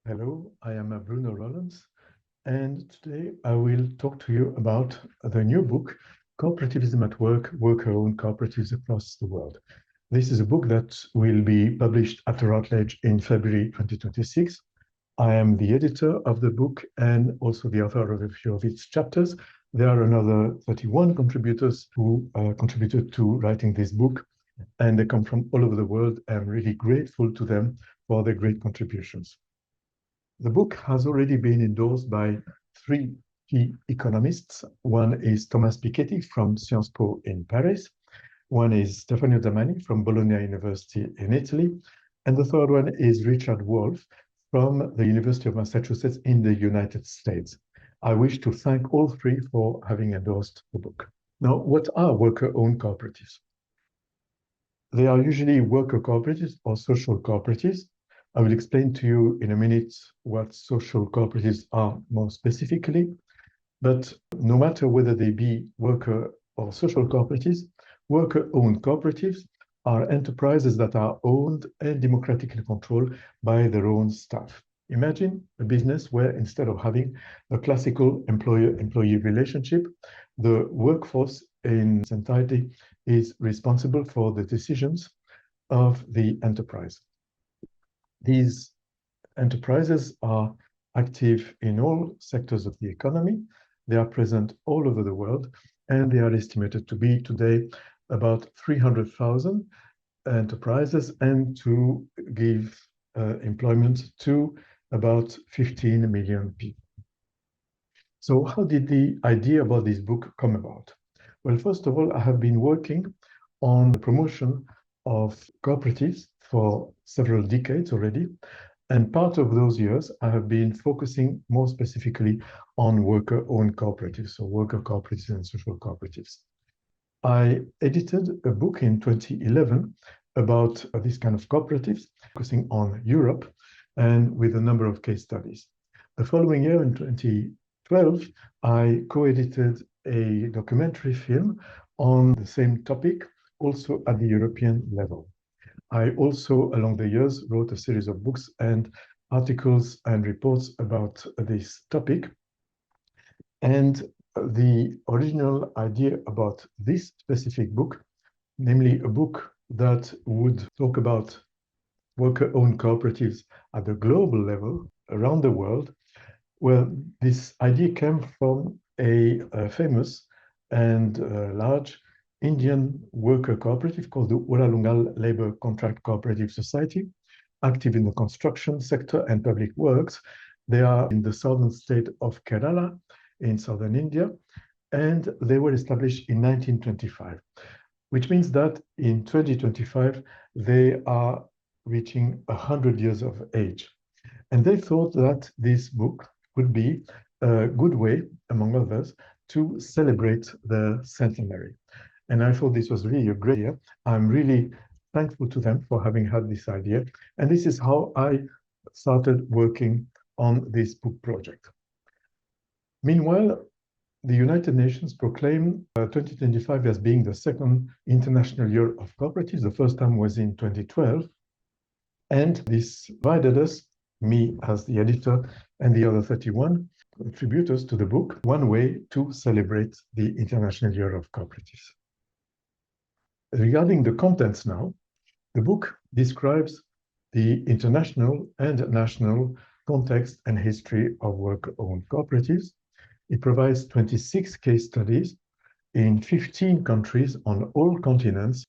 Hello, I am Bruno Roelants, and today I will talk to you about the new book, Cooperativism at Work, Worker-Owned Cooperatives Across the World. This is a book that will be published at Routledge in February 2026. I am the editor of the book and also the author of a few of its chapters. There are another 31 contributors who contributed to writing this book, and they come from all over the world. I'm really grateful to them for their great contributions. The book has already been endorsed by three key economists. One is Thomas Piketty from Sciences Po in Paris. One is Stefano Zamagni from Bologna University in Italy. And the third one is Richard Wolff from the University of Massachusetts in the United States. I wish to thank all three for having endorsed the book. Now, what are worker-owned cooperatives? They are usually worker cooperatives or social cooperatives. I will explain to you in a minute what social cooperatives are more specifically, but no matter whether they be worker or social cooperatives, worker-owned cooperatives are enterprises that are owned and democratically controlled by their own staff. Imagine a business where instead of having a classical employer-employee relationship, the workforce in its entirety is responsible for the decisions of the enterprise. These enterprises are active in all sectors of the economy. They are present all over the world, and they are estimated to be today about 300,000 enterprises and to give employment to about 15 million people. So how did the idea about this book come about? Well, first of all, I have been working on the promotion of cooperatives for several decades already. And part of those years, I have been focusing more specifically on worker-owned cooperatives, so worker cooperatives and social cooperatives. I edited a book in 2011 about this kind of cooperatives, focusing on Europe and with a number of case studies. The following year, in 2012, I co-edited a documentary film on the same topic, also at the European level. I also, along the years, wrote a series of books and articles and reports about this topic. And the original idea about this specific book, namely a book that would talk about worker-owned cooperatives at the global level around the world, well, this idea came from a famous and large Indian worker cooperative called the Uralungal Labor Contract Cooperative Society, active in the construction sector and public works. They are in the southern state of Kerala in southern India, and they were established in 1925, which means that in 2025, they are reaching 100 years of age. And they thought that this book would be a good way, among others, to celebrate the centenary. And I thought this was really a great idea. I'm really thankful to them for having had this idea. And this is how I started working on this book project. Meanwhile, the United Nations proclaimed 2025 as being the second International Year of Cooperatives. The first time was in 2012. And this provided us, me as the editor and the other 31 contributors to the book, one way to celebrate the International Year of Cooperatives. Regarding the contents now, the book describes the international and national context and history of worker-owned cooperatives. It provides 26 case studies in 15 countries on all continents.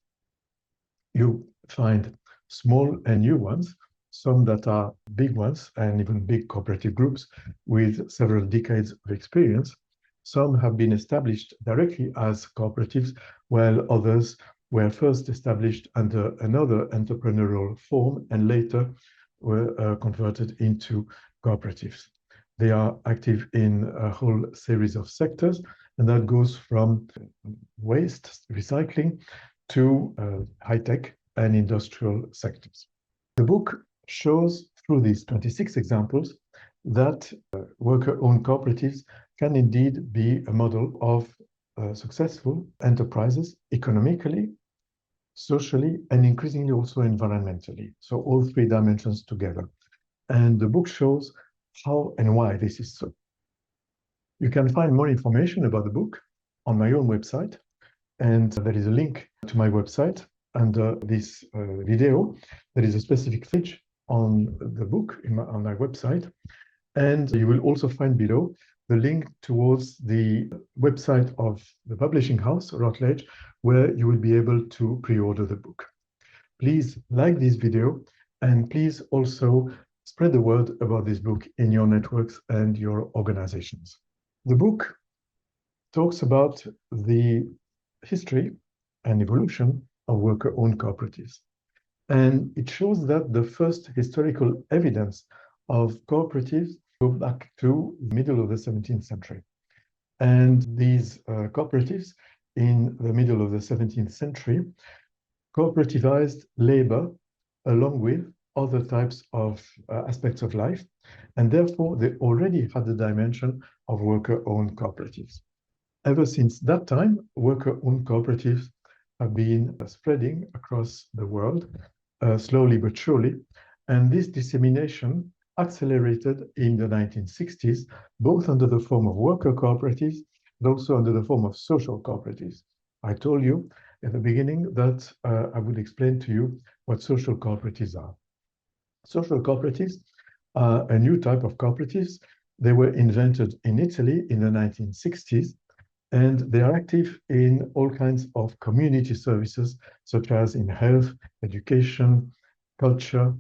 You find small and new ones, some that are big ones and even big cooperative groups with several decades of experience. Some have been established directly as cooperatives, while others were first established under another entrepreneurial form and later were converted into cooperatives. They are active in a whole series of sectors, and that goes from waste, recycling, to high-tech and industrial sectors. The book shows through these 26 examples that worker-owned cooperatives can indeed be a model of successful enterprises economically, socially, and increasingly also environmentally. So all three dimensions together. And the book shows how and why this is so. You can find more information about the book on my own website, and there is a link to my website under this video. There is a specific page on the book on my website, and you will also find below the link towards the website of the publishing house, Routledge, where you will be able to pre-order the book. Please like this video, and please also spread the word about this book in your networks and your organizations. The book talks about the history and evolution of worker-owned cooperatives. And it shows that the first historical evidence of cooperatives go back to the middle of the 17th century. And these cooperatives in the middle of the 17th century cooperativized labor along with other types of aspects of life. And therefore, they already had the dimension of worker-owned cooperatives. Ever since that time, worker-owned cooperatives have been spreading across the world, slowly but surely. And this dissemination accelerated in the 1960s, both under the form of worker cooperatives, but also under the form of social cooperatives. I told you at the beginning that I would explain to you what social cooperatives are. Social cooperatives are a new type of cooperatives. They were invented in Italy in the 1960s, and they are active in all kinds of community services, such as in health, education, culture,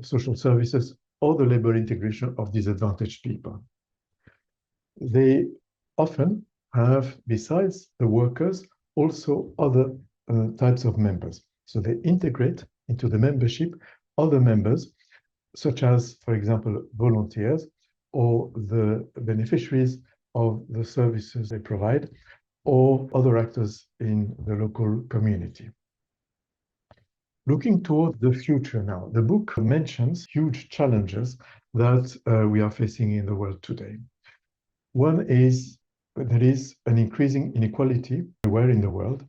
social services, or the labor integration of disadvantaged people. They often have, besides the workers, also other types of members. So they integrate into the membership other members, such as, for example, volunteers or the beneficiaries of the services they provide, or other actors in the local community. Looking toward the future now, the book mentions huge challenges that we are facing in the world today. One is there is an increasing inequality everywhere in the world.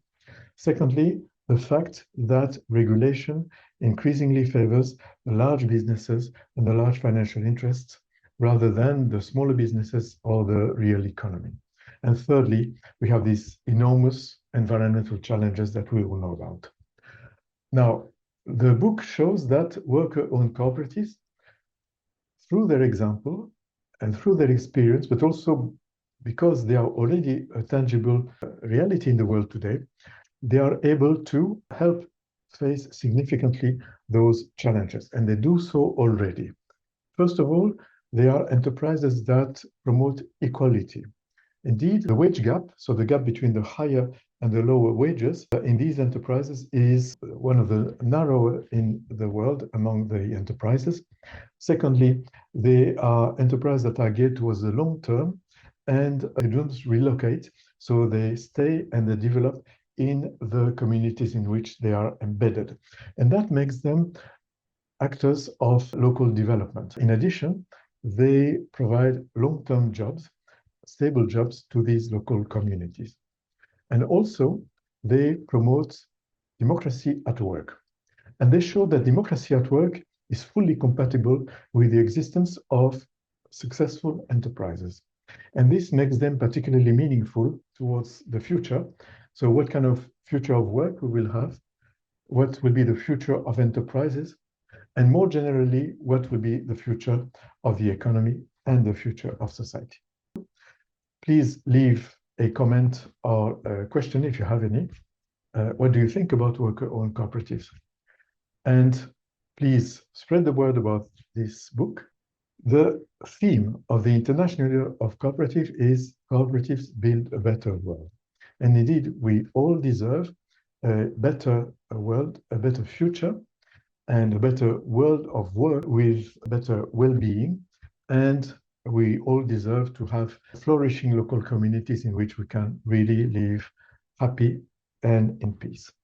Secondly, the fact that regulation increasingly favors the large businesses and the large financial interests rather than the smaller businesses or the real economy. And thirdly, we have these enormous environmental challenges that we all know about. Now, the book shows that worker-owned cooperatives, through their example and through their experience, but also because they are already a tangible reality in the world today, they are able to help face significantly those challenges, and they do so already. First of all, they are enterprises that promote equality. Indeed, the wage gap, so the gap between the higher and the lower wages in these enterprises is one of the narrower in the world among the enterprises. Secondly, they are enterprises that are geared towards the long term, and they don't relocate, so they stay and they develop in the communities in which they are embedded. And that makes them actors of local development. In addition, they provide long-term jobs, stable jobs to these local communities. And also, they promote democracy at work. And they show that democracy at work is fully compatible with the existence of successful enterprises. And this makes them particularly meaningful towards the future. So what kind of future of work we will have? What will be the future of enterprises? And more generally, what will be the future of the economy and the future of society? Please leave a comment or a question if you have any. What do you think about worker-owned cooperatives? And please spread the word about this book. The theme of the International Year of Cooperative is Cooperatives Build a Better World. And indeed, we all deserve a better world, a better future, and a better world of work with better well-being. And we all deserve to have flourishing local communities in which we can really live happy and in peace.